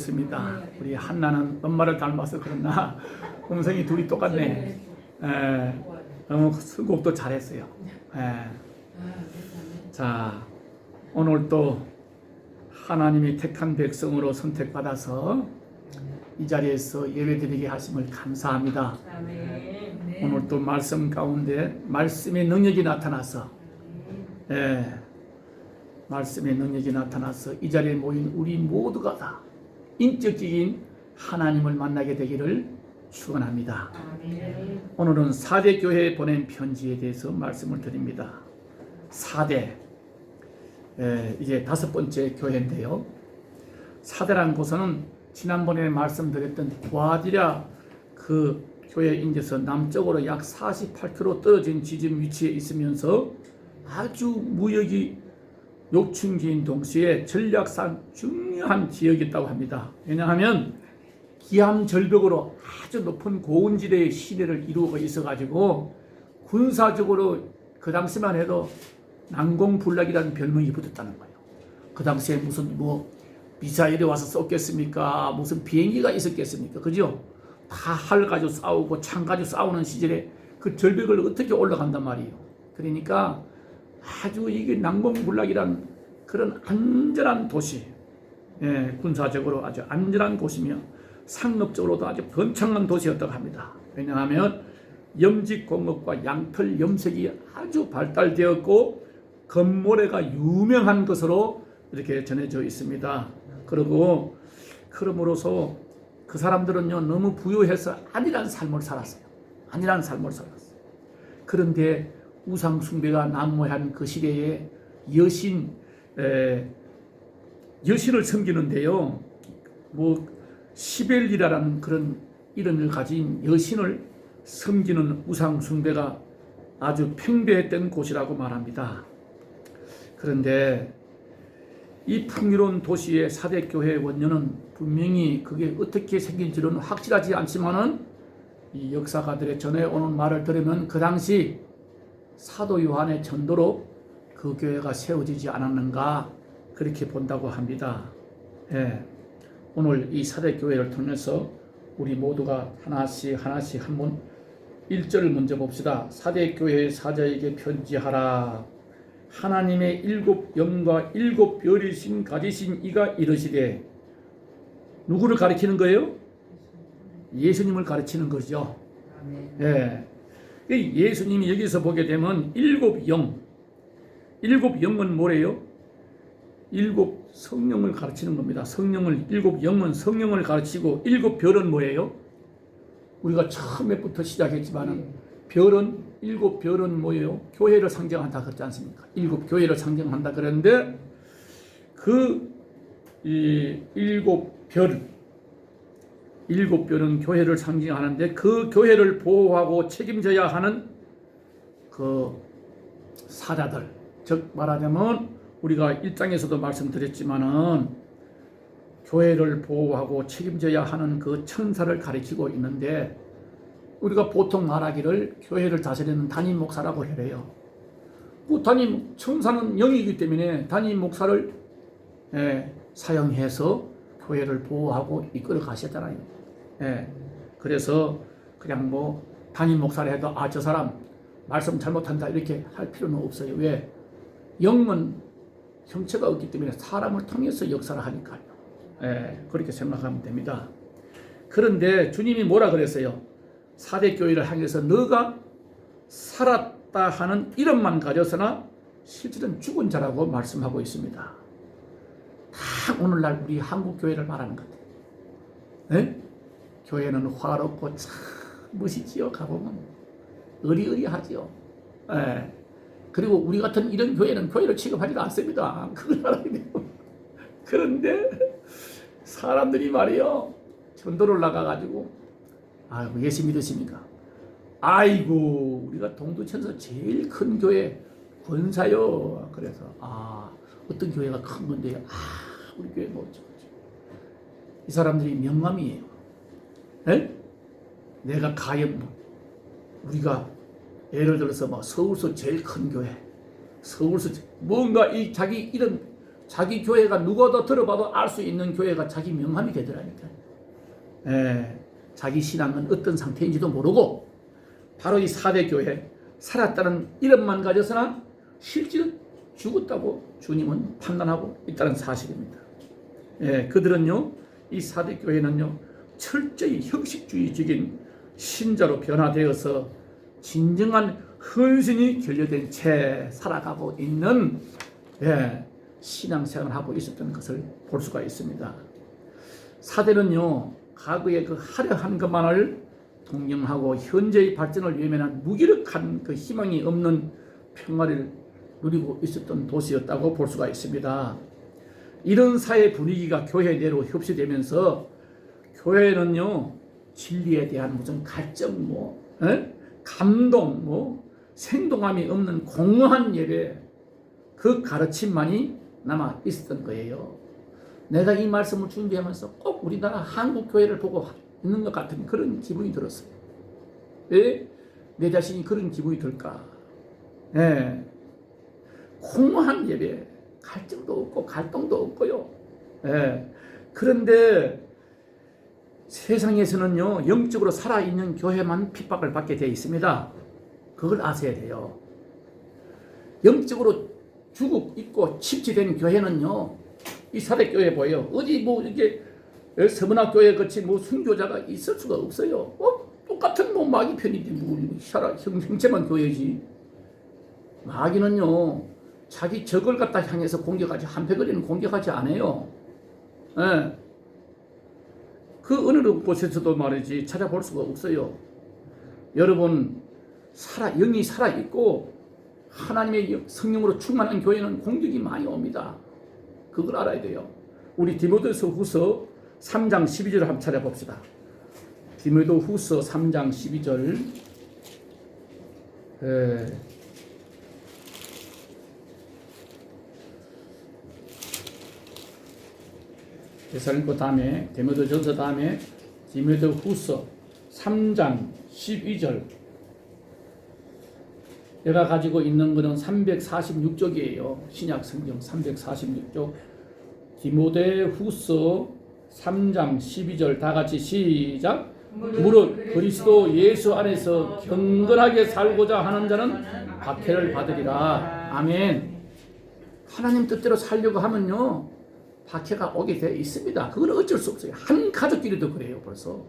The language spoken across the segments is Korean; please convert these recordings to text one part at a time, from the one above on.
좋습니다. 우리 한나는 엄마를 닮아서 그러나 음성이 둘이 똑같네. 너무 선곡도 잘했어요. 자, 오늘 또 하나님이 택한 백성으로 선택받아서 이 자리에서 예배드리게 하심을 감사합니다. 오늘 또 말씀 가운데 말씀의 능력이 나타나서 말씀의 능력이 나타나서 이 자리에 모인 우리 모두가 다 인격적인 하나님을 만나게 되기를 축원합니다. 오늘은 4대 교회에 보낸 편지에 대해서 말씀을 드립니다. 4대 이게 5번째 교회인데요. 4대라는 곳은 지난번에 말씀드렸던 구아디라 그 교회인데서 남쪽으로 약 48km 떨어진 지점 위치에 있으면서 아주 무역이 욕충지인 동시에 전략상 중요한 지역이었다고 합니다. 왜냐하면 기암 절벽으로 아주 높은 고원지대의 시내를 이루고 있어가지고 군사적으로 그 당시만 해도 난공불락이라는 별명이 붙었다는 거예요. 그 당시에 무슨 미사일이 와서 쏘겠습니까? 무슨 비행기가 있었겠습니까? 그죠? 다 활 가지고 싸우고 창 가지고 싸우는 시절에 그 절벽을 어떻게 올라간단 말이에요. 그러니까 아주 이게 난공불락이란 그런 안전한 도시, 군사적으로 아주 안전한 곳이며 상업적으로도 아주 번창한 도시였다고 합니다. 왜냐하면 염직공업과 양털 염색이 아주 발달되었고 건모래가 유명한 것으로 이렇게 전해져 있습니다. 그리고 그럼으로써 그 사람들은요 너무 부유해서 안일한 삶을 살았어요. 안일한 삶을 살았어요. 그런데 우상 숭배가 난무한 그 시대에 여신을 섬기는데요. 시벨리라는 그런 이름을 가진 여신을 섬기는 우상 숭배가 아주 팽배했던 곳이라고 말합니다. 그런데 이 풍요로운 도시의 4대 교회의 원년은 분명히 그게 어떻게 생긴지는 확실하지 않지만은 이 역사가들의 전해오는 말을 들으면 그 당시 사도 요한의 전도로 그 교회가 세워지지 않았는가 그렇게 본다고 합니다. 오늘 이 4대 교회를 통해서 우리 모두가 하나씩 한번 1절을 먼저 봅시다. 4대 교회의 사자에게 편지하라. 하나님의 7영과 7별이신 가지신 이가 이르시되, 누구를 가리키는 거예요? 예수님을 가르치는 거죠. 예수님이 여기서 보게 되면 7영, 7영은 뭐래요? 7 성령을 가르치는 겁니다. 성령을 7영은 성령을 가르치고 7별은 뭐예요? 우리가 처음에부터 시작했지만은 별은 7별은 뭐예요? 교회를 상징한다 그랬지 않습니까? 7교회를 상징한다 그랬는데 그 7별은 교회를 상징하는데 그 교회를 보호하고 책임져야 하는 그 사자들, 즉 말하자면 우리가 1장에서도 말씀드렸지만은 교회를 보호하고 책임져야 하는 그 천사를 가리키고 있는데 우리가 보통 말하기를 교회를 다스리는 담임 목사라고 해요. 그 천사는 영이기 때문에 담임 목사를 사용해서 교회를 보호하고 이끌어 가셨잖아요. 그래서 그냥 담임 목사를 해도 저 사람 말씀 잘못한다 이렇게 할 필요는 없어요. 왜? 영은 형체가 없기 때문에 사람을 통해서 역사를 하니까요. 그렇게 생각하면 됩니다. 그런데 주님이 뭐라 그랬어요? 4대 교회를 향해서 너가 살았다 하는 이름만 가졌으나 실질은 죽은 자라고 말씀하고 있습니다. 다 오늘날 우리 한국 교회를 말하는 것 같아요. 교회는 화롭고 참 멋있지요. 가보면 의리의리하지요. 그리고 우리 같은 이런 교회는 교회를 취급하지도 않습니다. 그걸 알아야 돼요. 그런데 사람들이 말이요 전도를 나가가지고 예수 믿으십니까? 아이고 우리가 동두천에서 제일 큰 교회 권사요. 그래서 어떤 교회가 큰 건데요. 우리 교회 이 사람들이 명함이에요. 내가 가யம் 우리가 예를 들어서 서울서 제일 큰 교회, 서울서 뭔가 자기 이런 자기 교회가 누구도 들어봐도 알 수 있는 교회가 자기 명함이 되더라니까. 자기 신앙은 어떤 상태인지도 모르고 바로 이 4대 교회 살았다는 이름만 가져서나 실제로 죽었다고 주님은 판단하고 있다는 사실입니다. 그들은요, 이 4대 교회는요, 철저히 형식주의적인 신자로 변화되어서 진정한 헌신이 결여된 채 살아가고 있는 신앙생활을 하고 있었던 것을 볼 수가 있습니다. 4대는요, 과거의 그 화려한 것만을 동경하고 현재의 발전을 위해서는 무기력한 그 희망이 없는 평화를 누리고 있었던 도시였다고 볼 수가 있습니다. 이런 사회 분위기가 교회 내로 흡수되면서 교회는요, 진리에 대한 무슨 갈증, 감동, 생동함이 없는 공허한 예배, 그 가르침만이 남아 있었던 거예요. 내가 이 말씀을 준비하면서 꼭 우리나라 한국 교회를 보고 있는 것 같은 그런 기분이 들었어요. 왜 내 자신이 그런 기분이 들까? 공허한 예배, 갈증도 없고 갈등도 없고요. 그런데 세상에서는요, 영적으로 살아있는 교회만 핍박을 받게 되어 있습니다. 그걸 아셔야 돼요. 영적으로 죽어 있고 침체된 교회는요, 이 4대 교회 보여요. 어디 이게 서문학교에 같이 순교자가 있을 수가 없어요. 똑같은 마귀 편이지, 형체만 교회지. 마귀는요, 자기 적을 갖다 향해서 공격하지, 한패거리는 공격하지 않아요. 그 어느 곳에서도 말이지 찾아볼 수가 없어요. 여러분, 영이 살아있고 하나님의 성령으로 충만한 교회는 공격이 많이 옵니다. 그걸 알아야 돼요. 우리 디모데후서 3장 12절을 한번 찾아봅시다. 디모데후서 3장 12절. 데살로니가 다음에 디모데전서 다음에 디모데후서 3장 12절. 내가 가지고 있는 것은 346쪽이에요. 신약 성경 346쪽. 디모데후서 3장 12절 다 같이 시작. 무릇 그리스도 예수 안에서 경건하게 살고자 하는 자는 박해를 받으리라. 아멘. 하나님 뜻대로 살려고 하면요, 박해가 오게 되어 있습니다. 그건 어쩔 수 없어요. 한 가족끼리도 그래요. 벌써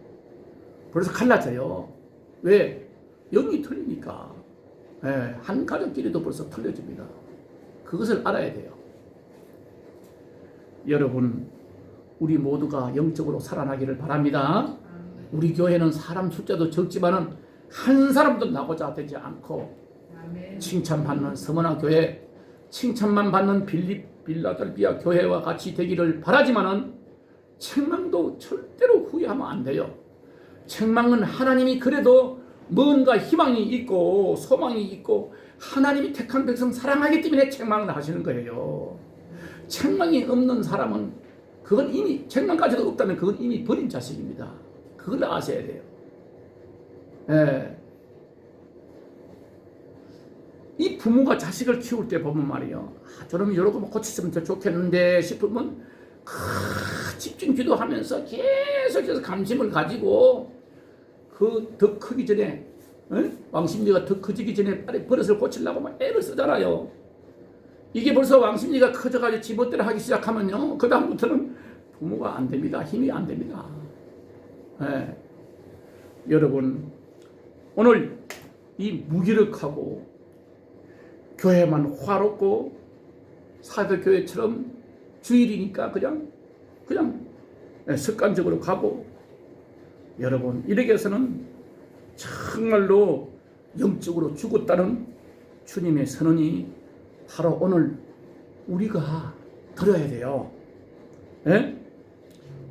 갈라져요. 왜? 영이 틀리니까. 한 가족끼리도 벌써 틀려집니다. 그것을 알아야 돼요. 여러분, 우리 모두가 영적으로 살아나기를 바랍니다. 우리 교회는 사람 숫자도 적지만은 한 사람도 나고자 되지 않고, 칭찬받는 서머나 교회, 칭찬만 받는 빌라델비아 교회와 같이 되기를 바라지만은 책망도 절대로 후회하면 안 돼요. 책망은 하나님이 그래도 뭔가 희망이 있고 소망이 있고 하나님이 택한 백성 사랑하기 때문에 책망을 하시는 거예요. 책망이 없는 사람은 그건 이미, 책망까지도 없다면 그건 이미 버린 자식입니다. 그걸 아셔야 돼요. 이 부모가 자식을 키울 때 보면 말이에요, 저놈이 이러고 고쳤으면 더 좋겠는데 싶으면 집중 기도하면서 계속해서 감심을 가지고 그 더 크기 전에, 왕십리가 더 커지기 전에 빨리 버릇을 고치려고 막 애를 쓰잖아요. 이게 벌써 왕십리가 커져가지고 지멋대로 하기 시작하면요, 그 다음부터는 부모가 안 됩니다. 힘이 안 됩니다. 여러분, 오늘 이 무기력하고 교회만 화롭고 사도교회처럼 주일이니까 그냥 습관적으로 가고, 여러분, 이렇게 해서는 정말로 영적으로 죽었다는 주님의 선언이 바로 오늘 우리가 들어야 돼요.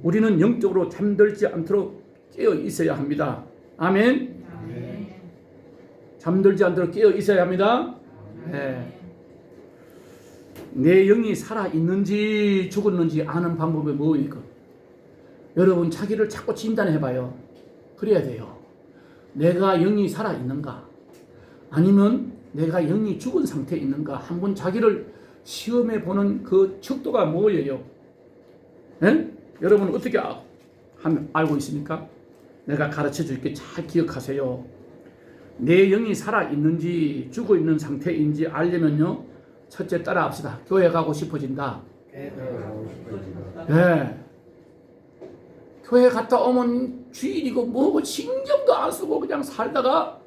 우리는 영적으로 잠들지 않도록 깨어 있어야 합니다. 아멘. 잠들지 않도록 깨어 있어야 합니다. 내 영이 살아있는지 죽었는지 아는 방법이 뭐일까? 여러분, 자기를 자꾸 진단해봐요. 그래야 돼요. 내가 영이 살아있는가? 아니면 내가 영이 죽은 상태에 있는가? 한번 자기를 시험에 보는 그 척도가 뭐예요? 예? 여러분 어떻게 알고 있습니까? 내가 가르쳐 줄게 잘 기억하세요. 내 영이 살아있는지 죽어 있는 상태인지 알려면요, 첫째 따라합시다. 교회 가고 싶어진다. 예. 교회 갔다 오면 주일이고 뭐고 신경도 안 쓰고 그냥 살다가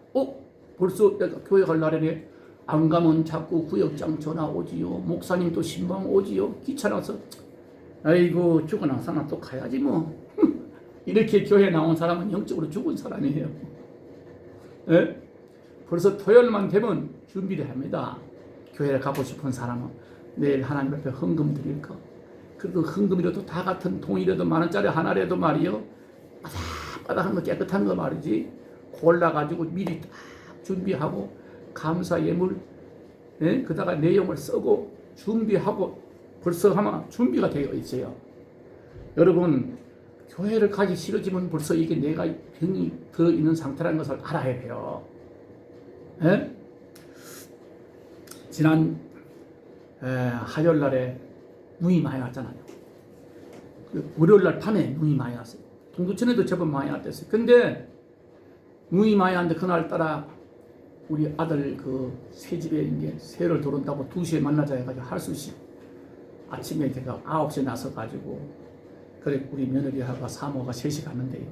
벌써 내가 교회 갈 날에네 안 가면 자꾸 구역장 전화 오지요. 목사님 또 신방 오지요. 귀찮아서 아이고 죽어나 사나 또 가야지 뭐. 이렇게 교회 나온 사람은 영적으로 죽은 사람이에요. 예? 벌써 토요일만 되면 준비를 합니다. 교회를 가고 싶은 사람은 내일 하나님 앞에 헌금 드릴 거. 그래도 헌금이라도 다 같은 통이라도 만원짜리 하나라도 말이요, 바닥바닥한 거 깨끗한 거 말이지, 골라가지고 미리 딱 준비하고 감사 예물, 예? 그다가 내용을 쓰고 준비하고 벌써 아마 준비가 되어 있어요. 여러분 교회를 가기 싫어지면 벌써 이게 내가 병이 들어있는 상태라는 것을 알아야 해요. 예? 지난 화요일 날에 눈이 많이 왔잖아요. 월요일 날 밤에 눈이 많이 왔어요. 동두천에도 제법 많이 왔댔어요. 근데 눈이 많이 왔는데 그날따라 우리 아들 그 새집에 이제 새를 도른다고 2시에 만나자 해가지고 할 수 없이 아침에 제가 9시에 나서가지고 그래 우리 며느리하고 사모가 3시 갔는데요.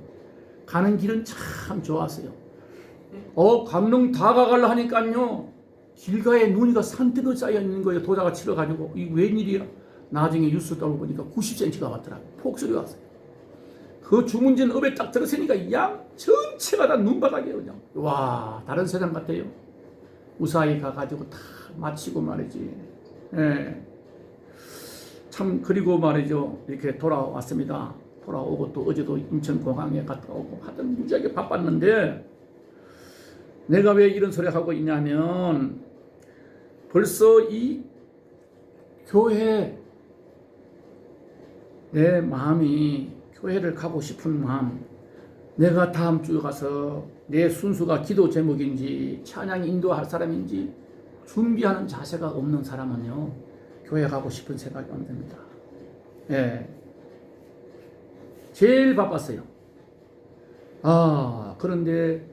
가는 길은 참 좋았어요. 강릉 다 가갈라 하니까요, 길가에 눈이가 산더미 쌓여 있는 거예요. 도자가 치러가지고 이게 웬일이야? 나중에 뉴스 떠고 보니까 90cm가 왔더라고요. 폭설이 왔어요. 그 주문진 업에 딱 들어서니까 양 전체가 다 눈바닥이에요. 그냥 와, 다른 세상 같아요. 무사히 가가지고 다 마치고 말이지. 예. 참 그리고 말이죠, 이렇게 돌아왔습니다. 돌아오고 또 어제도 인천공항에 갔다 오고 하여튼 무지하게 바빴는데, 내가 왜 이런 소리 하고 있냐면 벌써 이 교회, 내 마음이 교회를 가고 싶은 마음, 내가 다음 주에 가서 내 순수가 기도 제목인지 찬양 인도할 사람인지 준비하는 자세가 없는 사람은요, 교회 가고 싶은 생각이 안 듭니다. 예. 제일 바빴어요. 그런데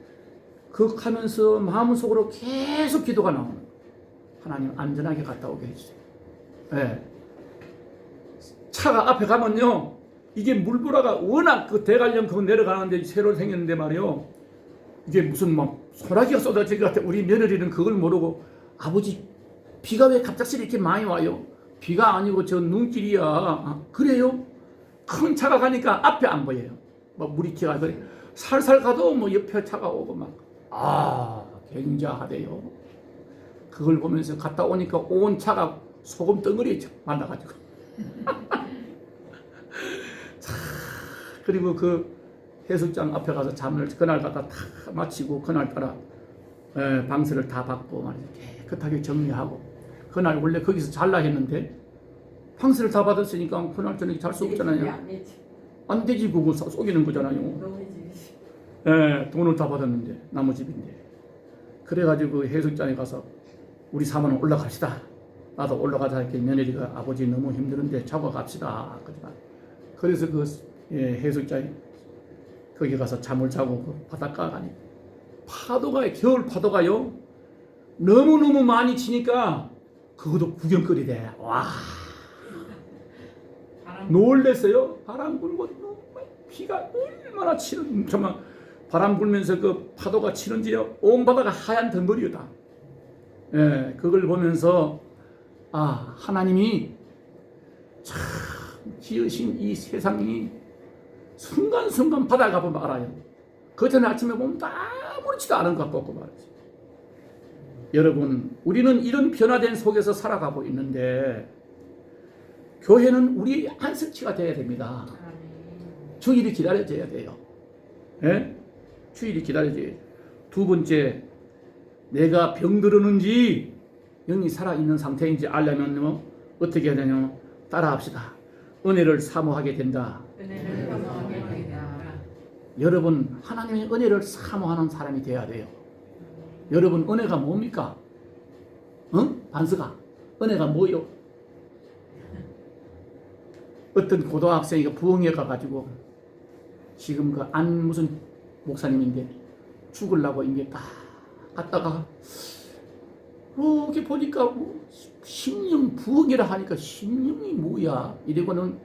그 하면서 마음속으로 계속 기도가 나오는 거예요. 하나님 안전하게 갔다 오게 해주세요. 예. 차가 앞에 가면요, 이게 물보라가 워낙 그 대관령 그거 내려가는데 새로 생겼는데 말이요, 이게 무슨 막 소나기가 쏟아질 것 같아. 우리 며느리는 그걸 모르고 아버지 비가 왜 갑작스레 이렇게 많이 와요? 비가 아니고 저 눈길이야. 그래요? 큰 차가 가니까 앞에 안 보여요. 뭐 물이 튀어가 그래. 살살 가도 뭐 옆에 차가 오고 막 굉장하대요. 그걸 보면서 갔다 오니까 온 차가 소금 덩어리에 만나가지고. 그리고 그 해수장 앞에 가서 잠을 그날 갖다 다 마치고 그날따라 방세를 다 받고 말이죠. 깨끗하게 정리하고, 그날 원래 거기서 잘라 했는데 방세를 다 받았으니까 그날 저녁에 잘 수 없잖아요. 안 되지, 그거 속이는 거잖아요. 돈을 다 받았는데 나무 집인데. 그래가지고 해수장에 가서 우리 사모는 올라갑시다. 나도 올라가자 이렇게 며느리가 아버지 너무 힘드는데 자고 갑시다. 그래서 그 해수장에 거기 가서 잠을 자고 그 바닷가 가니 파도가, 겨울 파도가요 너무너무 많이 치니까 그것도 구경거리 돼. 와, 놀랬어요. 바람 불고 비가 얼마나 치는, 정말 바람 불면서 그 파도가 치는지요, 온 바다가 하얀 덩어리다. 그걸 보면서 하나님이 참 지으신 이 세상이 순간순간 바다에 가보면 알아요. 그 전에 아침에 보면 아무렇지도 않은 것 같고 말이지. 여러분, 우리는 이런 변화된 속에서 살아가고 있는데 교회는 우리 안식처가 되어야 됩니다. 주일이 기다려져야 돼요. 예? 주일이 기다려져야 돼요. 두 번째, 내가 병들었는지 영이 살아있는 상태인지 알려면요, 어떻게 해야 되냐면 따라합시다. 은혜를 사모하게 된다. 은혜를 사모하게 된다. 여러분, 하나님의 은혜를 사모하는 사람이 되어야 돼요. 여러분, 은혜가 뭡니까? 반스가 은혜가 뭐요? 어떤 고등학생이 부흥회 가가지고 지금 그 안 무슨 목사님인데 죽으려고 이제 딱 갔다가 이렇게 보니까 뭐 심령 부흥회라 하니까 심령이 뭐야 이러고는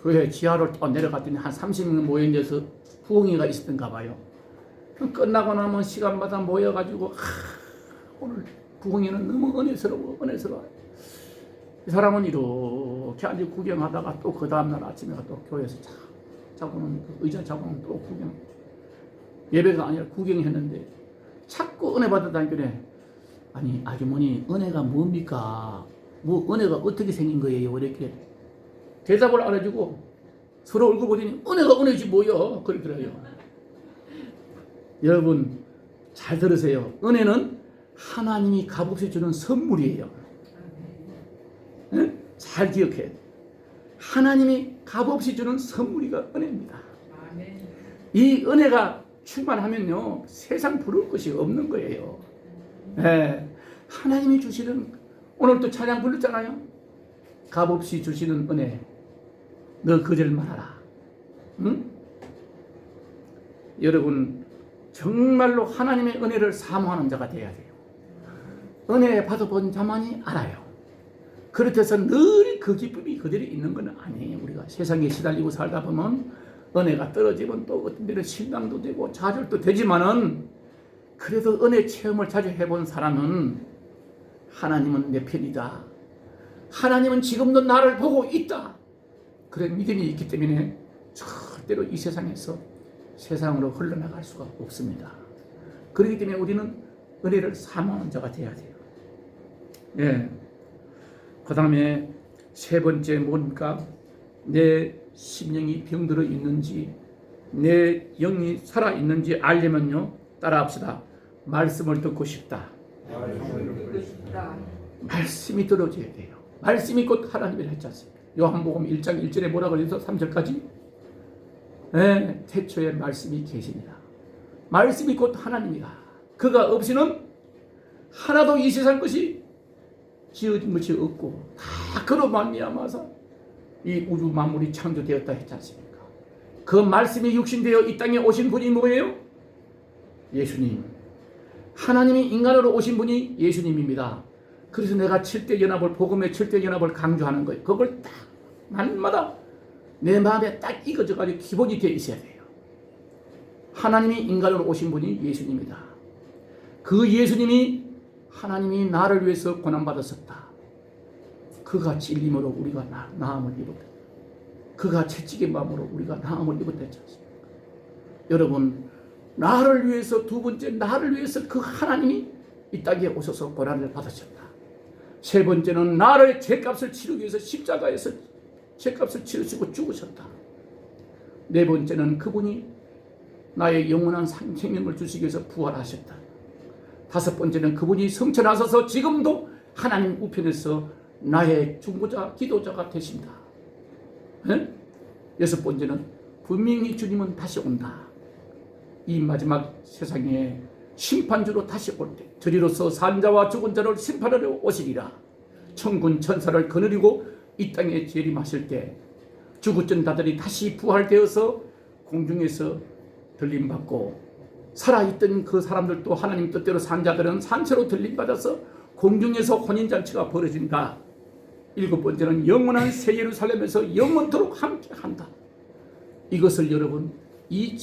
그 지하로 또 내려갔더니 한 30명 모인 데서 부흥회가 있었던가 봐요. 끝나고 나면 시간마다 모여가지고 오늘 부흥회는 너무 은혜스러워. 이 사람은 이렇게 앉아 구경하다가 또 그 다음날 아침에 또 교회에서 자고는 그 의자 자고는 또 구경, 예배가 아니라 구경했는데 자꾸 은혜 받았다니까. 아니 아주머니 은혜가 뭡니까? 뭐 은혜가 어떻게 생긴 거예요? 이렇게 대답을 안 해주고 서로 얼굴 보더니 은혜가 은혜지 뭐요? 그러더래요. 여러분 잘 들으세요. 은혜는 하나님이 값없이 주는 선물이에요. 응? 잘 기억해. 하나님이 값없이 주는 선물이가 은혜입니다. 이 은혜가 충만하면요 세상 부를 것이 없는 거예요. 네. 하나님이 주시는 오늘 또 찬양 불렀잖아요. 값없이 주시는 은혜 너 거절 말아라. 응? 여러분 정말로 하나님의 은혜를 사모하는 자가 돼야 돼요. 은혜 받아본 자만이 알아요. 그렇게 해서 늘 그 기쁨이 그대로 있는 건 아니에요. 우리가 세상에 시달리고 살다 보면 은혜가 떨어지면 또 어떤 데는 실망도 되고 좌절도 되지만은 그래도 은혜 체험을 자주 해본 사람은 하나님은 내 편이다. 하나님은 지금도 나를 보고 있다. 그런 믿음이 있기 때문에 절대로 이 세상에서 세상으로 흘러나갈 수가 없습니다. 그렇기 때문에 우리는 은혜를 사모하는 자가 되어야 돼요. 예. 그 다음에 세 번째 뭡니까? 내 심령이 병들어 있는지 내 영이 살아 있는지 알려면요 따라합시다. 말씀을 듣고 싶다. 말씀이 들어져야 돼요. 말씀이 곧 하나님이라 했지 않습니까? 요한복음 1장 1절에 뭐라고 그래서 3절까지 네, 태초에 말씀이 계시니라. 말씀이 곧 하나님이라. 그가 없이는 하나도 이 세상 것이 지어진 것이 없고 다 그로 말미암아서 이 우주 만물이 창조되었다 했지 않습니까? 그 말씀이 육신되어 이 땅에 오신 분이 뭐예요? 예수님. 하나님이 인간으로 오신 분이 예수님입니다. 그래서 내가 7대 연합을 복음의 7대 연합을 강조하는 거예요. 그걸 딱 날마다 내 마음에 딱 익어져가지고 기본이 되어 있어야 돼요. 하나님이 인간으로 오신 분이 예수님이다. 그 예수님이 하나님이 나를 위해서 고난받았었다. 그가 찔림으로 우리가 나음을 입었다. 그가 채찍의 마음으로 우리가 나음을 입었다 했지 않습니까? 여러분 나를 위해서 두 번째 나를 위해서 그 하나님이 이 땅에 오셔서 고난을 받으셨다. 세 번째는 나를 죄값을 치르기 위해서 십자가에서 죄값을 치르시고 죽으셨다. 네 번째는 그분이 나의 영원한 생명을 주시기 위해서 부활하셨다. 다섯 번째는 그분이 성천하셔서 지금도 하나님 우편에서 나의 중보자 기도자가 되신다. 네? 여섯 번째는 분명히 주님은 다시 온다. 이 마지막 세상에 심판주로 다시 올 때 저리로서 산 자와 죽은 자를 심판하러 오시리라. 천군 천사를 거느리고 이 땅에 재림하실 때 죽었던 자들이 다시 부활되어서 공중에서 들림받고 살아있던 그 사람들도 하나님 뜻대로 산 자들은 산채로 들림받아서 공중에서 혼인잔치가 벌어진다. 일곱 번째는 영원한 새 예루살렘에서 영원토록 함께한다. 이것을 여러분 이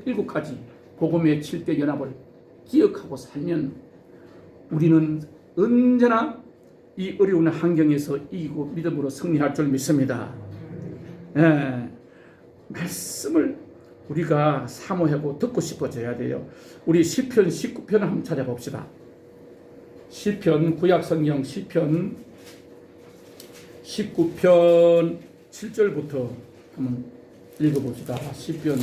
일곱 가지 복음의 7대 연합을 기억하고 살면 우리는 언제나 이 어려운 환경에서 이기고 믿음으로 승리할 줄 믿습니다. 예, 말씀을 우리가 사모하고 듣고 싶어져야 돼요. 우리 시편 19편을 한번 찾아봅시다. 시편 구약성경 시편 19편 7절부터 한번 읽어봅시다. 시편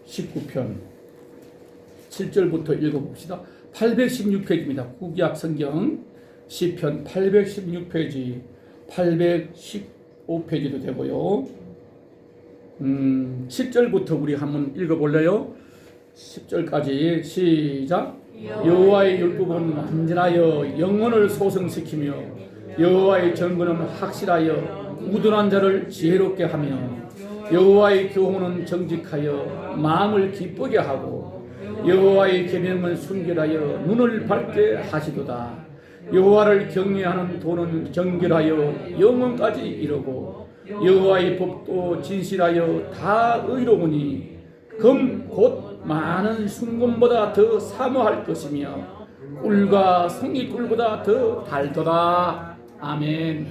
19편 7절부터 읽어봅시다. 816페이지입니다. 구약성경 시편 816페이지 815페이지도 되고요. 10절부터 우리 한번 읽어볼래요? 10절까지 시작. 여호와의 율법은 완전하여 영혼을 소성시키며 여호와의 정근은 확실하여 우둔한 자를 지혜롭게 하며 여호와의 교훈은 정직하여 마음을 기쁘게 하고 여호와의 계명은 순결하여 눈을 밝게 하시도다. 여호와를 경외하는 도는 정결하여 영원까지 이르고 여호와의 법도 진실하여 다 의로우니 금 곧 많은 순금보다 더 사모할 것이며 꿀과 송이꿀보다 더 달도다. 아멘.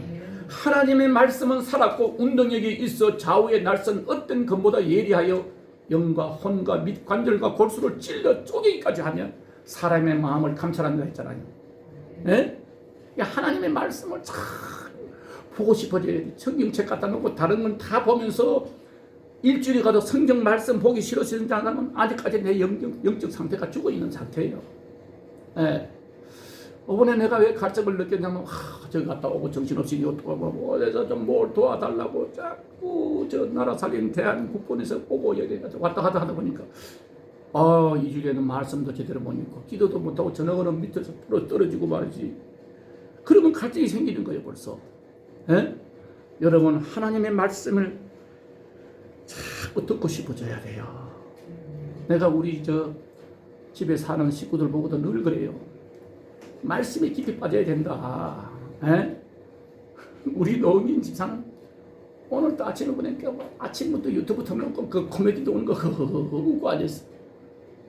하나님의 말씀은 살았고 운동력이 있어 좌우의 날선 어떤 금보다 예리하여 영과 혼과 및 관절과 골수를 찔러 쪼개기까지 하며 사람의 마음을 감찰한다 했잖아요. 네? 하나님의 말씀을 참 보고 싶어져야 돼. 성경책 갖다 놓고 다른 건 다 보면서 일주일에 가도 성경 말씀 보기 싫어지는 사람은 아직까지 내 영적 상태가 죽어있는 상태예요. 네. 이번에 내가 왜 갈증을 느꼈냐면 저기 갔다 오고 정신없이 이것도 하고 어디서 좀 뭘 도와달라고 자꾸 저 나라 살리는 대한국본에서 보고 여기까지 왔다 갔다 하다 보니까 이 주일에는 말씀도 제대로 못 읽고 기도도 못하고 저녁은 밑에서 떨어지고 말이지. 그러면 갈증이 생기는 거예요 벌써. 예? 여러분 하나님의 말씀을 자꾸 듣고 싶어져야 돼요. 내가 우리 저 집에 사는 식구들 보고도 늘 그래요. 말씀에 깊이 빠져야 된다. 에? 우리 노인 집사는 오늘도 아침에 보니까 아침부터 유튜브 틀어놓고 그 코미디도 오는 거 웃고 앉았어.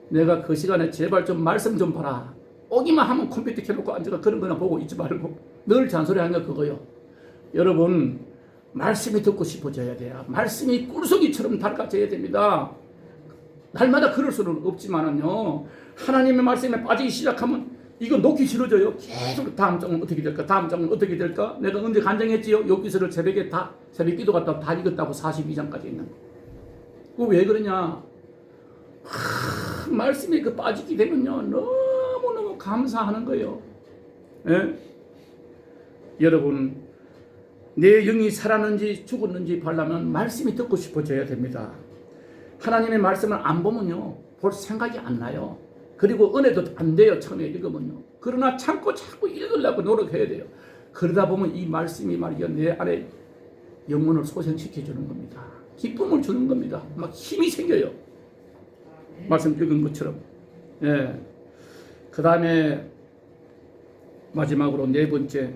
내가 그 시간에 제발 좀 말씀 좀 봐라. 오기만 하면 컴퓨터 켜놓고 앉아서 그런 거나 보고 있지 말고 늘 잔소리하는 거 그거요. 여러분 말씀이 듣고 싶어져야 돼요. 말씀이 꿀송이처럼 닳아져야 됩니다. 날마다 그럴 수는 없지만은요. 하나님의 말씀에 빠지기 시작하면 이거 놓기 싫어져요. 계속 다음 장은 어떻게 될까? 다음 장은 어떻게 될까? 내가 언제 간증했지요? 욥기서를 새벽에 새벽 기도 갔다 다 읽었다고 42장까지 있는 거. 그거 왜 그러냐? 말씀에 그 빠지게 되면요. 너무너무 감사하는 거예요. 예? 여러분 내 영이 살았는지 죽었는지 보려면 말씀이 듣고 싶어져야 됩니다. 하나님의 말씀을 안 보면요. 볼 생각이 안 나요. 그리고 은혜도 안 돼요. 처음에 읽으면요. 그러나 참고 자꾸 읽으려고 노력해야 돼요. 그러다 보면 이 말씀이 말이야 내 안에 영혼을 소생시켜 주는 겁니다. 기쁨을 주는 겁니다. 막 힘이 생겨요. 말씀 읽은 것처럼. 예. 그 다음에 마지막으로 네 번째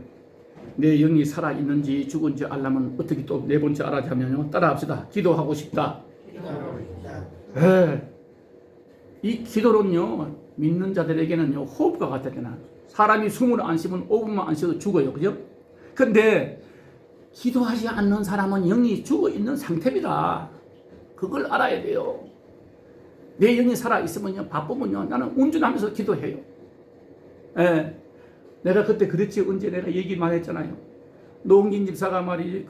내 영이 살아있는지 죽은지 알려면 어떻게 또 네 번째 알아자면요. 따라합시다. 기도하고 싶다. 예. 이 기도는요, 믿는 자들에게는요, 호흡과 같았잖아. 사람이 숨을 안 쉬면 5분만 안 쉬어도 죽어요. 그죠? 근데, 기도하지 않는 사람은 영이 죽어 있는 상태입니다. 그걸 알아야 돼요. 내 영이 살아있으면요, 바쁘면요, 나는 운전하면서 기도해요. 예. 내가 그때 그랬지, 언제 내가 얘기만 했잖아요. 노홍진 집사가 말이지,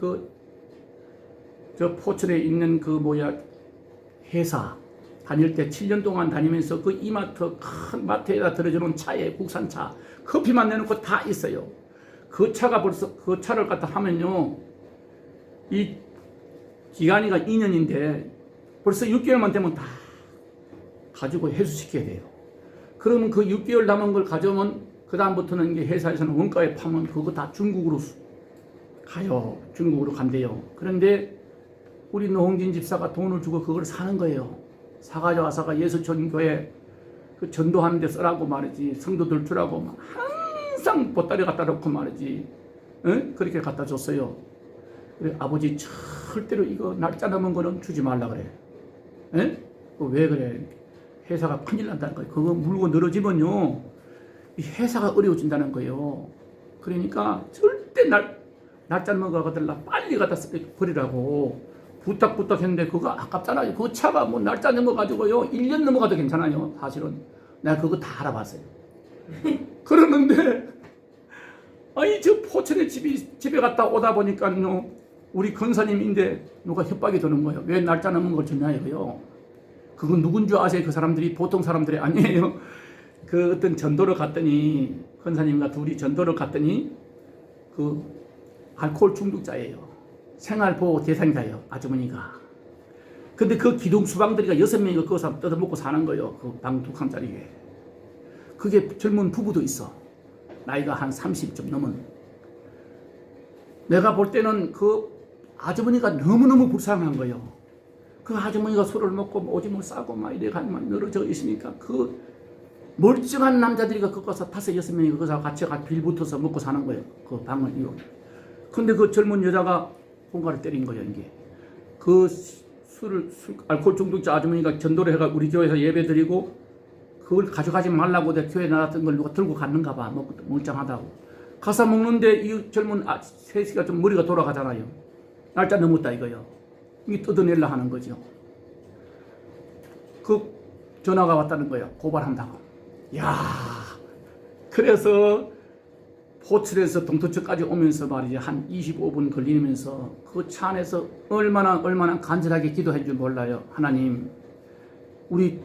저 포천에 있는 회사, 다닐 때 7년 동안 다니면서 그 이마트 큰 마트에다 들어주는 차에 국산차 커피만 내놓고 다 있어요. 그 차가 벌써 그 차를 갖다 하면요 이 기간이가 2년인데 벌써 6개월만 되면 다 가지고 회수시켜야 돼요. 그러면 그 6개월 남은 걸 가져오면 그 다음부터는 이제 회사에서는 원가에 파면 그거 다 중국으로 가요. 중국으로 간대요. 그런데 우리 노홍진 집사가 돈을 주고 그걸 사는 거예요. 사가지고 와서가 예수촌 교회 그 전도하는 데 쓰라고 말이지. 성도들 주라고 항상 보따리 갖다 놓고 말이지. 에? 그렇게 갖다 줬어요. 그래, 아버지 절대로 이거 날짜 넘은 거는 주지 말라 그래. 에? 왜 그래? 회사가 큰일 난다는 거예요. 그거 물고 늘어지면요. 이 회사가 어려워진다는 거예요. 그러니까 절대 날짜 넘은 거 갖다 빨리 갖다 버리라고. 부탁 했는데 그거 아깝잖아요. 그 차가 뭐 날짜 넘어가지고요 1년 넘어가도 괜찮아요. 사실은 내가 그거 다 알아봤어요. 그러는데 아니 저 포천에 집에 갔다 오다 보니까요 우리 권사님인데 누가 협박이 드는 거예요. 왜 날짜 넘은 걸 줬냐 이거요. 그건 누군 줄 아세요? 그 사람들이 보통 사람들이 아니에요. 그 어떤 전도를 갔더니 권사님과 둘이 전도를 갔더니 그 알코올 중독자예요. 생활보호 대상자예요. 아주머니가. 근데 그 기둥 수방들이가 6명이 거기서 뜯어먹고 사는 거예요. 그 방 2칸짜리에. 그게 젊은 부부도 있어. 나이가 한 30 좀 넘은. 내가 볼 때는 그 아주머니가 너무너무 불쌍한 거예요. 그 아주머니가 술을 먹고 오줌을 싸고 막 이래 가지고 늘어져 있으니까 그 멀쩡한 남자들이 거기서 5, 6명이 거기서 같이 빌붙어서 먹고 사는 거예요. 그 방을 이용해. 근데 그 젊은 여자가 공갈을 때린 거예요, 이게. 그 알코올 중독자 아주머니가 전도를 해가 우리 교회에서 예배 드리고 그걸 가져가지 말라고 내 교회에 나왔던 걸 누가 들고 갔는가 봐. 멀쩡하다고. 가서 먹는데 이 젊은 셋이가 좀 머리가 돌아가잖아요. 날짜 넘었다 이거요. 이게 뜯어내려 하는 거죠. 그 전화가 왔다는 거예요. 고발한다고. 야, 그래서 포출에서 동토천까지 오면서 말이지 한 25분 걸리면서 그 차 안에서 얼마나 간절하게 기도한 줄 몰라요. 하나님, 우리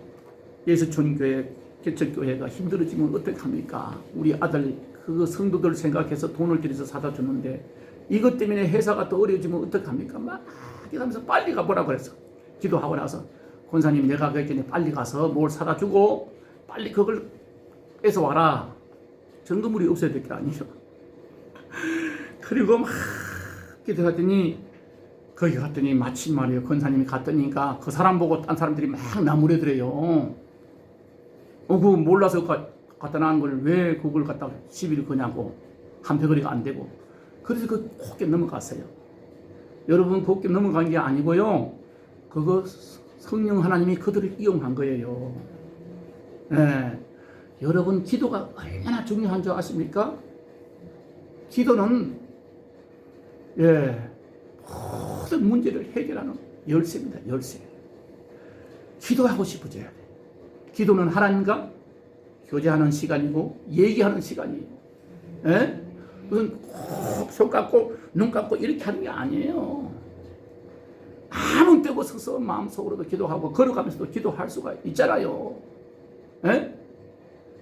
예수촌교회 개척교회가 힘들어지면 어떡합니까? 우리 아들 그 성도들 생각해서 돈을 들여서 사다 주는데 이것 때문에 회사가 또 어려워지면 어떡합니까? 막 하면서 빨리 가보라고 그랬어. 기도하고 나서 권사님, 내가 그랬더니 빨리 가서 뭘 사다 주고 빨리 그걸 해서 와라. 전도물이 없어야 될 게 아니죠. 그리고 막 기도했더니 거기 갔더니 마침 말이에요. 권사님이 갔더니까 그 사람 보고 딴 사람들이 막 나무래더래요. 그거 몰라서 갖다 놔는 걸 왜 그걸 갖다 시비를 거냐고. 한 패거리가 안 되고. 그래서 그 곱게 넘어갔어요. 여러분, 곱게 넘어간 게 아니고요. 그거 성령 하나님이 그들을 이용한 거예요. 네. 여러분, 기도가 얼마나 중요한 줄 아십니까? 기도는 모든 문제를 해결하는 열쇠입니다. 열쇠. 기도하고 싶어져야 돼. 기도는 하나님과 교제하는 시간이고 얘기하는 시간이에요. 무슨 꼭 손 감고 눈 감고 이렇게 하는 게 아니에요. 아무 때고 서서 마음속으로도 기도하고 걸어가면서도 기도할 수가 있잖아요.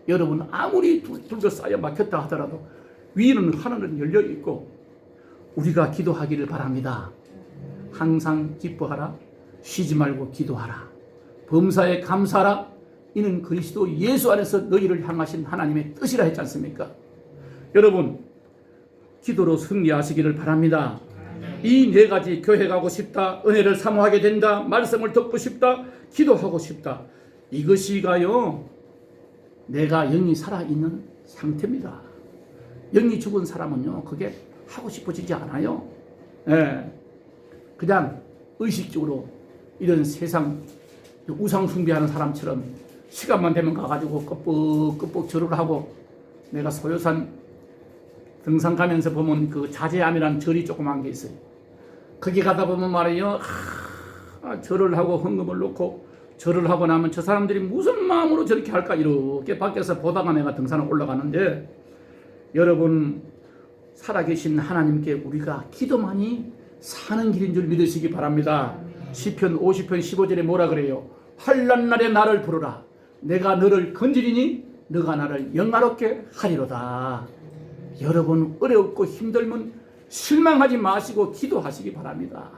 여러분, 아무리 둘러싸여 막혔다 하더라도 위는 하늘은 열려 있고 우리가 기도하기를 바랍니다. 항상 기뻐하라. 쉬지 말고 기도하라. 범사에 감사하라. 이는 그리스도 예수 안에서 너희를 향하신 하나님의 뜻이라 했지 않습니까? 여러분, 기도로 승리하시기를 바랍니다. 이 4가지, 교회 가고 싶다, 은혜를 사모하게 된다, 말씀을 듣고 싶다, 기도하고 싶다, 이것이가요 내가 영이 살아있는 상태입니다. 영이 죽은 사람은요 그게 하고 싶어지지 않아요. 그냥 의식적으로 이런 세상 우상 숭배하는 사람처럼 시간만 되면 가가지고 끄뻑끄뻑 절을 하고, 내가 소요산 등산 가면서 보면 그 자제암이라는 절이 조그만 게 있어요. 거기 가다 보면 말이에요, 절을 하고 헌금을 놓고 절을 하고 나면 저 사람들이 무슨 마음으로 저렇게 할까 이렇게 밖에서 보다가 내가 등산을 올라가는데, 여러분, 살아계신 하나님께 우리가 기도만이 사는 길인 줄 믿으시기 바랍니다. 시편 50편 15절에 뭐라 그래요? 환난 날에 나를 부르라. 내가 너를 건지리니 너가 나를 영화롭게 하리로다. 여러분, 어렵고 힘들면 실망하지 마시고 기도하시기 바랍니다.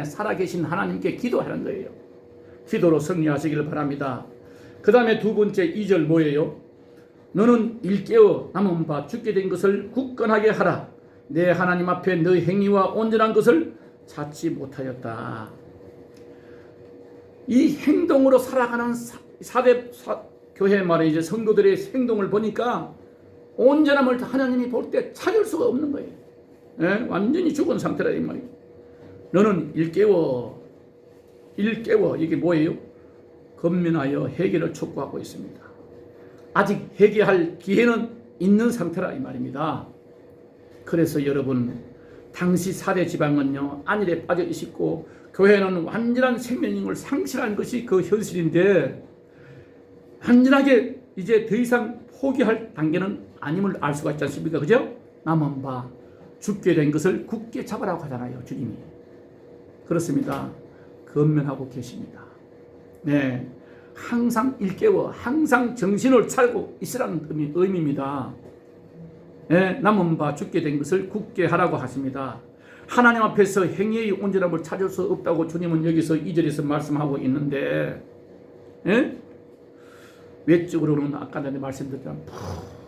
살아계신 하나님께 기도하는 거예요. 기도로 승리하시기를 바랍니다. 그 다음에 2번째 2절 뭐예요? 너는 일깨어 남은 바 죽게 된 것을 굳건하게 하라. 내 하나님 앞에 너의 행위와 온전한 것을 찾지 못하였다. 이 행동으로 살아가는 교회 말에 이제 성도들의 행동을 보니까 온전함을 하나님이 볼 때 찾을 수가 없는 거예요. 완전히 죽은 상태라 이 말이에요. 너는 일깨워 이게 뭐예요? 건면하여 회개를 촉구하고 있습니다. 아직 회개할 기회는 있는 상태라 이 말입니다. 그래서 여러분, 당시 4대 지방은요 안일에 빠져 있었고 교회는 완전한 생명력을 상실한 것이 그 현실인데, 완전하게 이제 더 이상 포기할 단계는 아님을 알 수가 있지 않습니까? 그죠? 남은 바 죽게 된 것을 굳게 잡으라고 하잖아요, 주님이. 그렇습니다. 건면하고 계십니다. 네, 항상 일깨워 항상 정신을 차리고 있으라는 의미입니다. 네, 남은 바 죽게 된 것을 굳게 하라고 하십니다. 하나님 앞에서 행위의 온전함을 찾을 수 없다고 주님은 여기서 2절에서 말씀하고 있는데, 외적으로는 아까 전에 말씀드렸지만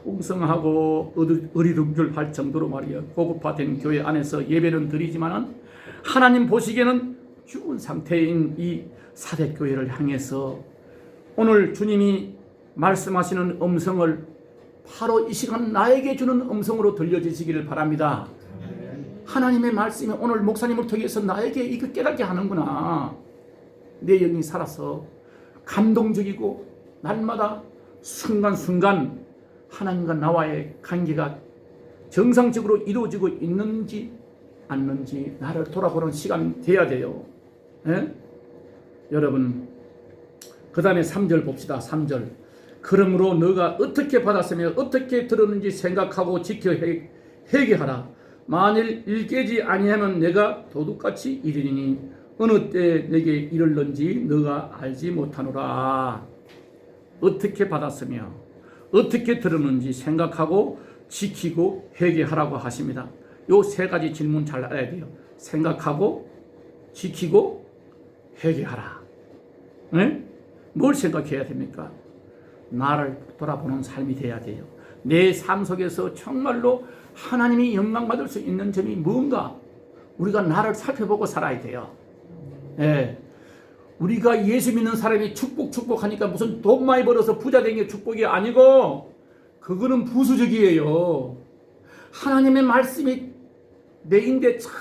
풍성하고 어리둥절할 정도로 말이야 고급화된 교회 안에서 예배는 드리지만은 하나님 보시기에는 죽은 상태인 이 사대교회를 향해서 오늘 주님이 말씀하시는 음성을 바로 이 시간 나에게 주는 음성으로 들려주시기를 바랍니다. 하나님의 말씀이 오늘 목사님을 통해서 나에게 이거 깨닫게 하는구나. 내 영이 살아서 감동적이고 날마다 순간순간 하나님과 나와의 관계가 정상적으로 이루어지고 있는지 않는지 나를 돌아보는 시간이 돼야 돼요. 예? 여러분 그 다음에 3절 봅시다. 3절 그러므로 너가 어떻게 받았으며 어떻게 들었는지 생각하고 지켜 회개하라. 만일 일깨지 아니하면 내가 도둑같이 이르리니 어느 때 내게 이를는지 너가 알지 못하노라. 어떻게 받았으며 어떻게 들었는지 생각하고 지키고 회개하라고 하십니다. 요 세 가지 질문 잘 알아야 돼요. 생각하고 지키고 회개하라. 네? 뭘 생각해야 됩니까? 나를 돌아보는 삶이 돼야 돼요. 내 삶 속에서 정말로 하나님이 영광받을 수 있는 점이 뭔가 우리가 나를 살펴보고 살아야 돼요. 예. 우리가 예수 믿는 사람이 축복하니까 무슨 돈 많이 벌어서 부자 된 게 축복이 아니고 그거는 부수적이에요. 하나님의 말씀이 내인데 참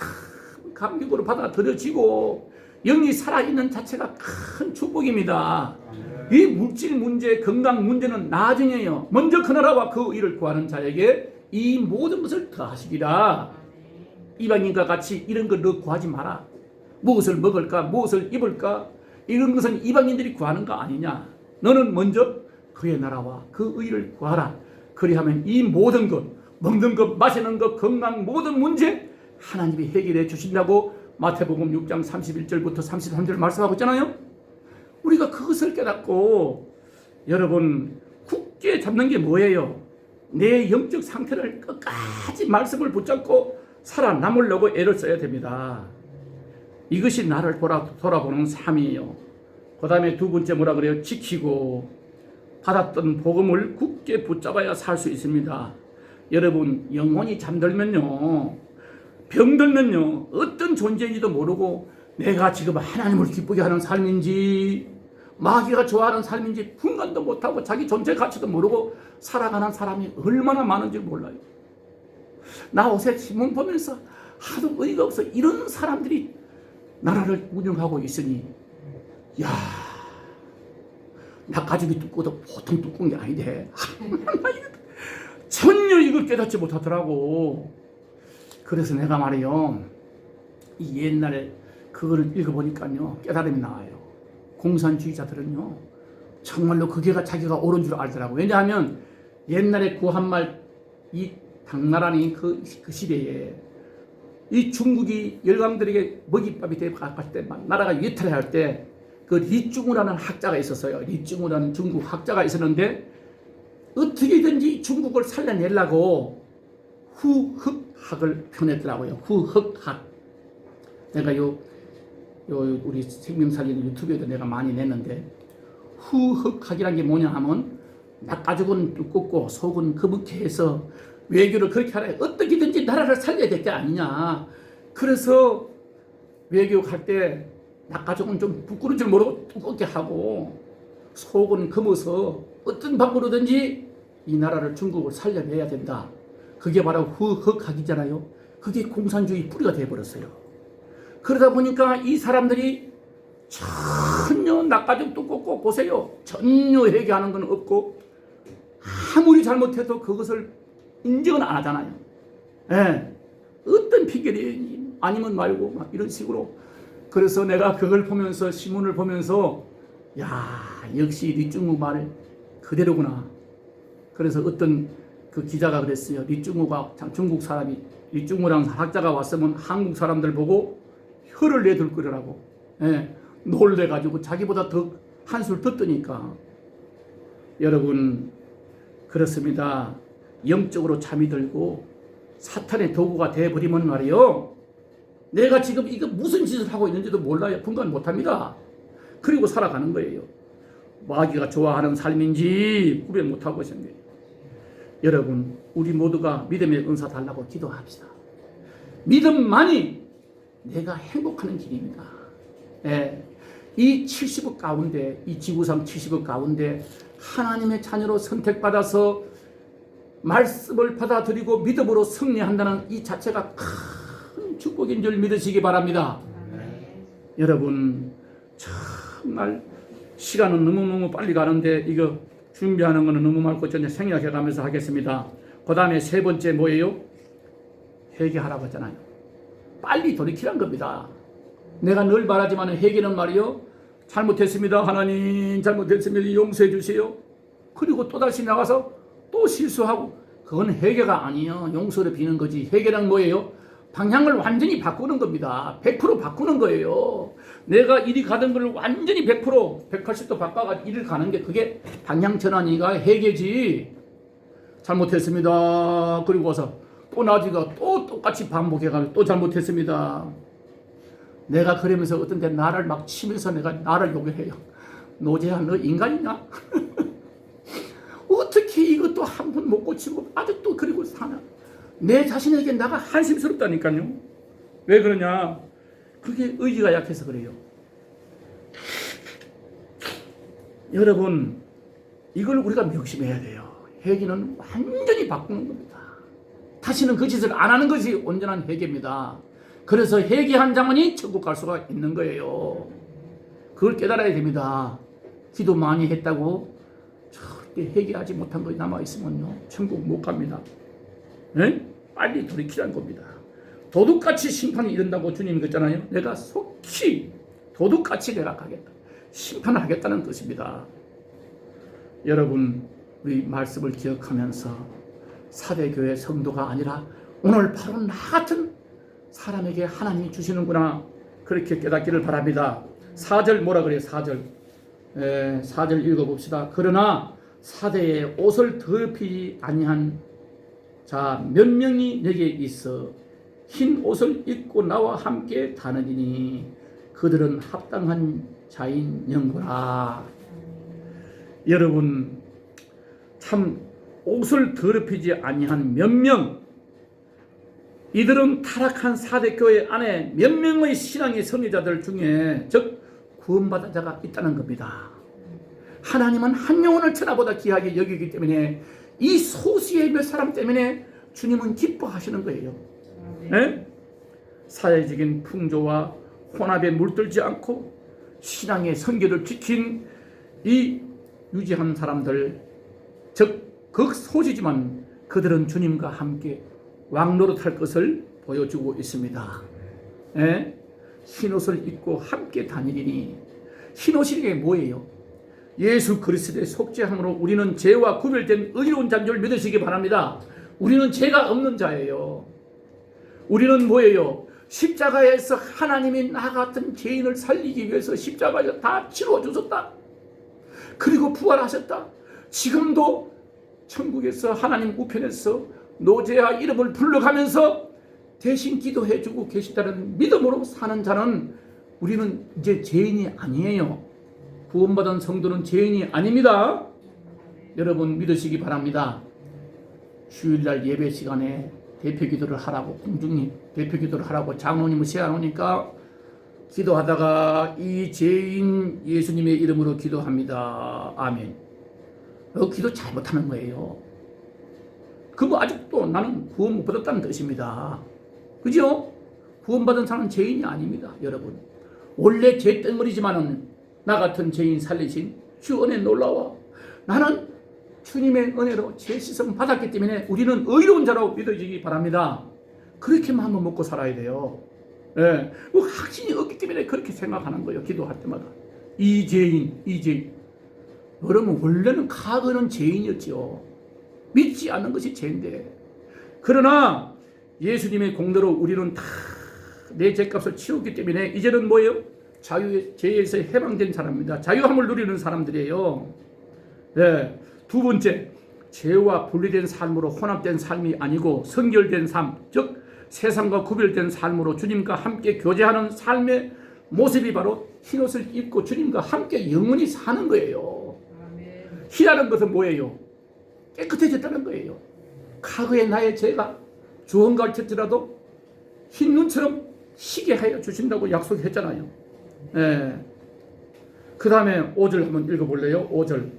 감격으로 받아들여지고 영이 살아있는 자체가 큰 축복입니다. 이 물질 문제, 건강 문제는 나중에요. 먼저 그 나라와 그 일을 구하는 자에게 이 모든 것을 더하시리라. 이방인과 같이 이런 걸 너 구하지 마라. 무엇을 먹을까, 무엇을 입을까, 이런 것은 이방인들이 구하는 거 아니냐. 너는 먼저 그의 나라와 그 의를 구하라. 그리하면 이 모든 것, 먹는 것, 마시는 것, 건강 모든 문제 하나님이 해결해 주신다고 마태복음 6장 31절부터 33절 말씀하고 있잖아요. 우리가 그것을 깨닫고 여러분 굳게 잡는 게 뭐예요? 내 영적 상태를 끝까지 말씀을 붙잡고 살아남으려고 애를 써야 됩니다. 이것이 나를 돌아보는 삶이에요. 그 다음에 두 번째 뭐라 그래요? 지키고 받았던 복음을 굳게 붙잡아야 살 수 있습니다. 여러분 영혼이 잠들면요, 병들면요, 어떤 존재인지도 모르고 내가 지금 하나님을 기쁘게 하는 삶인지 마귀가 좋아하는 삶인지 분간도 못하고 자기 존재 가치도 모르고 살아가는 사람이 얼마나 많은지 몰라요. 나 요새 신문 보면서 하도 어이가 없어. 이런 사람들이 나라를 운영하고 있으니 야, 나 가죽이 두꺼워도 보통 두꺼운 게 아닌데 전혀 이걸 깨닫지 못하더라고. 그래서 내가 말이요, 이 옛날에 그거를 읽어보니까요 깨달음이 나와요. 공산주의자들은요 정말로 그게가 자기가 옳은 줄 알더라고. 왜냐하면 옛날에 구한말 이 당나라니 그 시대에 이 중국이 열강들에게 먹잇밥이 되어 갔을 때 나라가 위태할 때 그 리중우라는 학자가 있었어요. 리중우라는 중국 학자가 있었는데 어떻게든지 중국을 살려내려고 후흑학을 펴냈더라고요. 후흑학. 내가 우리 생명사진 유튜브에도 내가 많이 냈는데 후흑학이라는 게 뭐냐 하면 가죽은 두껍고 속은 거북해 해서 외교를 그렇게 하라. 어떻게든지 나라를 살려야 될 게 아니냐. 그래서 외교할 때 낙가죽은 좀 부끄러운 줄 모르고 두껍게 하고 속은 검어서 어떤 방법으로든지 이 나라를 중국을 살려내야 된다. 그게 바로 후흑학이잖아요. 그게 공산주의 뿌리가 되어버렸어요. 그러다 보니까 이 사람들이 전혀 낙가죽 두껍고 보세요. 전혀 회개하는 건 없고 아무리 잘못해도 그것을 인정은 안 하잖아요. 예. 어떤 핑계대니 아니면 말고 막 이런 식으로. 그래서 내가 그걸 보면서 신문을 보면서 야, 역시 리중우 말 그대로구나. 그래서 어떤 그 기자가 그랬어요. 리중우가 중국 사람이 리중우랑 학자가 왔으면 한국 사람들 보고 혀를 내둘 거라고. 예. 놀래가지고 자기보다 더 한술 더 뜨니까. 여러분 그렇습니다. 영적으로 잠이 들고 사탄의 도구가 되어버리면 말이요, 내가 지금 이거 무슨 짓을 하고 있는지도 몰라요. 분간 못합니다. 그리고 살아가는 거예요. 마귀가 좋아하는 삶인지 구별 못하고 있는 거예요. 여러분, 우리 모두가 믿음의 은사 달라고 기도합시다. 믿음만이 내가 행복하는 길입니다. 예. 이 70억 가운데, 이 지구상 70억 가운데 하나님의 자녀로 선택받아서 말씀을 받아들이고 믿음으로 승리한다는 이 자체가 큰 축복인 줄 믿으시기 바랍니다. 여러분, 정말 시간은 너무너무 빨리 가는데 이거 준비하는 거는 너무 많고 전혀 생략해 가면서 하겠습니다. 그 다음에 세 번째 뭐예요? 회개하라고 했잖아요. 빨리 돌이키란 겁니다. 내가 늘 말하지만 회개는 말이요, 잘못했습니다, 하나님 잘못했습니다, 용서해 주세요. 그리고 또다시 나가서 또 실수하고, 그건 회개가 아니에요. 용서를 비는 거지. 회개란 뭐예요? 방향을 완전히 바꾸는 겁니다. 100% 바꾸는 거예요. 내가 이리 가던 걸 완전히 100% 180도 바꿔가지고 이리 가는 게, 그게 방향 전환이가 회개지. 잘못했습니다. 그리고 와서 또 나중에 또 똑같이 반복해가지고 또 잘못했습니다. 내가 그러면서 어떤 데 나를 막 치면서 내가 나를 욕해요. 노재야, 너 인간이냐? 어떻게 이것도 한 번 못 고치고 아직도 그리고 사나? 내 자신에게 내가 한심스럽다니까요. 왜 그러냐? 그게 의지가 약해서 그래요. 여러분, 이걸 우리가 명심해야 돼요. 회개는 완전히 바꾸는 겁니다. 다시는 그 짓을 안 하는 것이 온전한 회개입니다. 그래서 회개한 자만이 천국 갈 수가 있는 거예요. 그걸 깨달아야 됩니다. 기도 많이 했다고 절대 회개하지 못한 것이 남아있으면요, 천국 못 갑니다. 네? 빨리 돌이키라는 겁니다. 도둑같이 심판이 이른다고 주님이 그랬잖아요. 내가 속히 도둑같이 내가 가겠다. 심판을 하겠다는 뜻입니다. 여러분, 우리 말씀을 기억하면서 사대교회 성도가 아니라 오늘 바로 나 같은 사람에게 하나님이 주시는구나, 그렇게 깨닫기를 바랍니다. 4절 뭐라 그래요? 4절 4절 읽어봅시다. 그러나 사대에 옷을 더럽히지 아니한 자 몇 명이 내게 있어 흰 옷을 입고 나와 함께 다니니 그들은 합당한 자인 영구라. 여러분, 참 옷을 더럽히지 아니한 몇 명, 이들은 타락한 사대교회 안에 몇 명의 신앙의 선지자들 중에, 즉 구원받은 자가 있다는 겁니다. 하나님은 한 영혼을 천하보다 귀하게 여기기 때문에 이 소수의 몇 사람 때문에 주님은 기뻐하시는 거예요. 네? 사회적인 풍조와 혼합에 물들지 않고 신앙의 선결을 지킨 이 유지한 사람들, 즉 극소수지만 그들은 주님과 함께 왕노릇할 것을 보여주고 있습니다. 네? 흰옷을 입고 함께 다니리니, 흰옷이 뭐예요? 예수 그리스도의 속죄함으로 우리는 죄와 구별된 의로운 자인 줄 믿으시기 바랍니다. 우리는 죄가 없는 자예요. 우리는 뭐예요? 십자가에서 하나님이 나 같은 죄인을 살리기 위해서 십자가에서 다 치러주셨다. 그리고 부활하셨다. 지금도 천국에서 하나님 우편에서 노제와 이름을 불러가면서 대신 기도해주고 계시다는 믿음으로 사는 자는 우리는 이제 죄인이 아니에요. 구원받은 성도는 죄인이 아닙니다. 여러분 믿으시기 바랍니다. 주일날 예배 시간에 대표 기도를 하라고, 공중님 대표 기도를 하라고 장로님을 세워놓으니까 기도하다가 이 죄인 예수님의 이름으로 기도합니다. 아멘. 기도 잘못하는 거예요. 그거 아직도 나는 구원 못 받았다는 뜻입니다. 그죠? 구원받은 사람은 죄인이 아닙니다. 여러분, 원래 죄덩어리지만은 나 같은 죄인 살리신 주 은혜 놀라워. 나는 주님의 은혜로 죄 씻음 받았기 때문에 우리는 의로운 자로 믿어지기 바랍니다. 그렇게 마음을 먹고 살아야 돼요. 예, 확신이 없기 때문에 그렇게 생각하는 거예요. 기도할 때마다 이 죄인, 이 죄인. 여러분, 원래는 과거는 죄인이었죠. 믿지 않는 것이 죄인데, 그러나 예수님의 공로로 우리는 다 내 죄값을 치웠기 때문에 이제는 뭐예요? 자유의 죄에서 해방된 사람입니다. 자유함을 누리는 사람들이에요. 네. 두 번째, 죄와 분리된 삶으로 혼합된 삶이 아니고 성결된 삶, 즉 세상과 구별된 삶으로 주님과 함께 교제하는 삶의 모습이 바로 흰옷을 입고 주님과 함께 영원히 사는 거예요. 흰이라는 것은 뭐예요? 깨끗해졌다는 거예요. 과거의 나의 죄가 주원가 할지라도 흰 눈처럼 희게 하여 주신다고 약속했잖아요. 예. 그 다음에 5절 한번 읽어볼래요? 5절.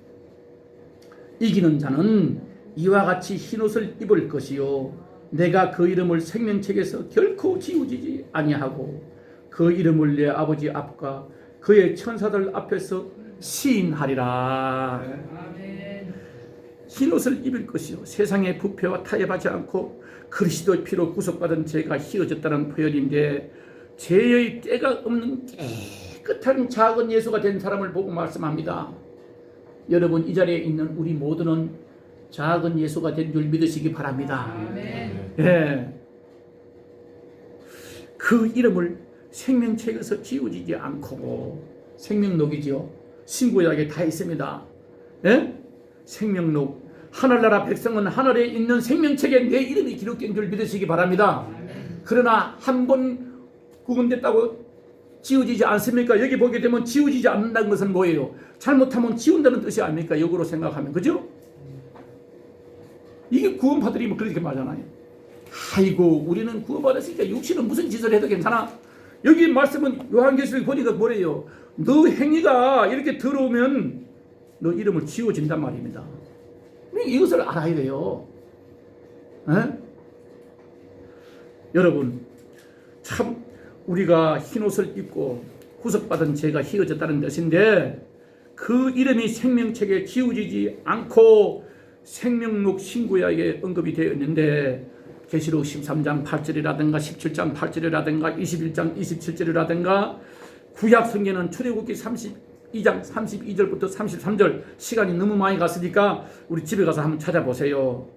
이기는 자는 이와 같이 흰옷을 입을 것이요 내가 그 이름을 생명책에서 결코 지우지지 아니하고 그 이름을 내 아버지 앞과 그의 천사들 앞에서 시인하리라. 아멘. 흰옷을 입을 것이요 세상의 부패와 타협하지 않고 그리스도의 피로 구속받은 죄가 휘어졌다는 표현인데 죄의 때가 없는 깨끗한 작은 예수가 된 사람을 보고 말씀합니다. 여러분 이 자리에 있는 우리 모두는 작은 예수가 된 줄 믿으시기 바랍니다. 아멘. 예. 그 이름을 생명책에서 지우지지 않고 생명록이지요. 신구약에 다 있습니다. 예? 생명록. 하늘나라 백성은 하늘에 있는 생명책에 내 이름이 기록된 줄 믿으시기 바랍니다. 그러나 한 번 구원됐다고 지워지지 않습니까? 여기 보게 되면 지워지지 않는다는 것은 뭐예요? 잘못하면 지운다는 뜻이 아닙니까? 역으로 생각하면. 그죠? 이게 구원받으리 뭐 그렇게 말하잖아요. 아이고 우리는 구원받았으니까 육신은 무슨 짓을 해도 괜찮아. 여기 말씀은 요한계시록 보니까 뭐래요? 너 행위가 이렇게 들어오면 너 이름을 지워진단 말입니다. 이것을 알아야 돼요. 에? 여러분 참 우리가 흰옷을 입고 구속받은 죄가 휘어졌다는 뜻인데 그 이름이 생명책에 지워지지 않고 생명록 신구약에 언급이 되어 있는데 계시록 13장 8절이라든가 17장 8절이라든가 21장 27절이라든가 구약 성경은 출애굽기 32장 32절부터 33절 시간이 너무 많이 갔으니까 우리 집에 가서 한번 찾아보세요.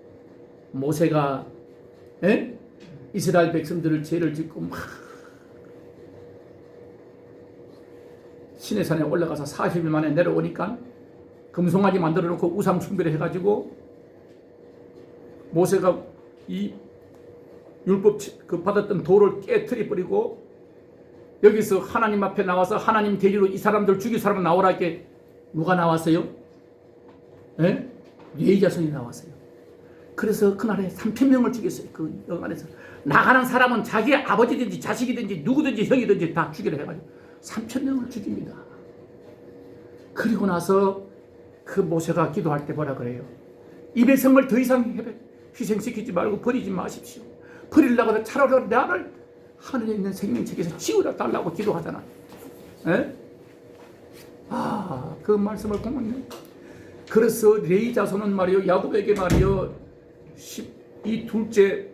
모세가 이스라엘 백성들을 죄를 짓고 막 시내산에 올라가서 40일 만에 내려오니까 금송아지 만들어 놓고 우상 숭배를 해가지고 모세가 이 율법 그 받았던 돌을 깨트려 버리고 여기서 하나님 앞에 나와서 하나님 대리로 이 사람들 죽일 사람 나오라 이렇게 누가 나왔어요? 예? 레위 자손이 나왔어요. 그래서 그날에 3,000명을 죽였어요. 그 영안에서 나가는 사람은 자기 아버지든지 자식이든지 누구든지 형이든지 다 죽이려 해가지고 3,000명을 죽입니다. 그리고 나서 그 모세가 기도할 때 뭐라 그래요? 이 백성을 더 이상 희생시키지 말고 버리지 마십시오. 버리려고 차라리 나를 하늘에 있는 생명책에서 지우려 달라고 기도하잖아요. 에? 그 말씀을 보면요. 그래서 레위 자손은 말이요, 야곱에게 말이요, 이 둘째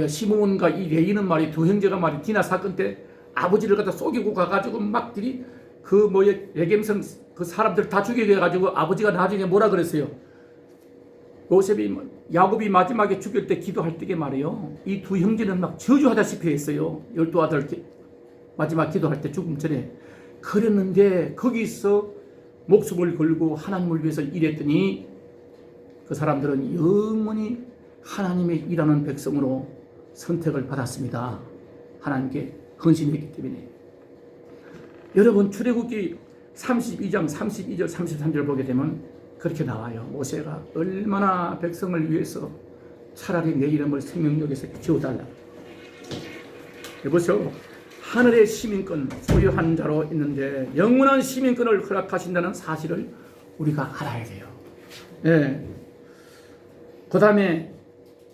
시므온과 이 레위는 말이 두 형제가 말이 디나 사건 때 아버지를 갖다 속이고 가가지고 막들이 예겜성 그 사람들 다 죽이게 해가지고 아버지가 나중에 뭐라 그랬어요? 야곱이 마지막에 죽일 때 기도할 때게 말이요. 이 두 형제는 막 저주하다시피 했어요. 12아들 마지막 기도할 때 죽음 전에. 그랬는데 거기서 목숨을 걸고 하나님을 위해서 일했더니 그 사람들은 영원히 하나님의 일하는 백성으로 선택을 받았습니다. 하나님께 헌신했기 때문에. 여러분 출애굽기 32장 32절 33절 보게 되면 그렇게 나와요. 모세가 얼마나 백성을 위해서 차라리 내 이름을 생명록에서 지워달라. 여보세요. 하늘의 시민권 소유한 자로 있는데 영원한 시민권을 허락하신다는 사실을 우리가 알아야 돼요. 네. 그 다음에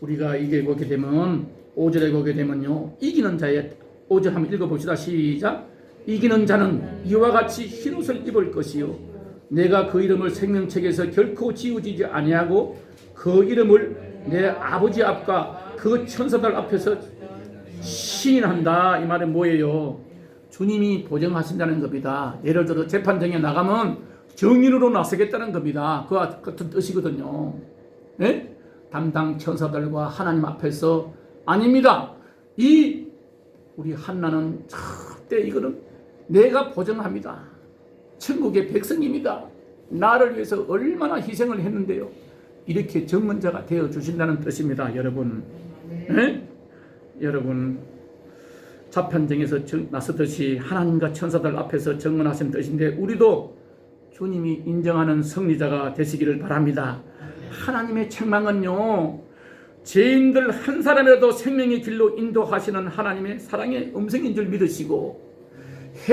우리가 이게 보게 되면 5절에 보게 되면요. 이기는 자의 5절 한번 읽어봅시다. 시작. 이기는 자는 이와 같이 흰옷을 입을 것이요 내가 그 이름을 생명책에서 결코 지우지지 아니하고 그 이름을 내 아버지 앞과 그 천사들 앞에서 시인한다. 이 말은 뭐예요? 주님이 보증하신다는 겁니다. 예를 들어 재판정에 나가면 정인으로 나서겠다는 겁니다. 그와 같은 뜻이거든요. 네? 담당 천사들과 하나님 앞에서 아닙니다. 우리 한나는 절대 이거는 내가 보증합니다. 천국의 백성입니다. 나를 위해서 얼마나 희생을 했는데요. 이렇게 증언자가 되어 주신다는 뜻입니다. 여러분. 네? 여러분 자판정에서 나서듯이 하나님과 천사들 앞에서 증언하신 뜻인데 우리도 주님이 인정하는 승리자가 되시기를 바랍니다. 하나님의 책망은요, 죄인들 한 사람이라도 생명의 길로 인도하시는 하나님의 사랑의 음성인 줄 믿으시고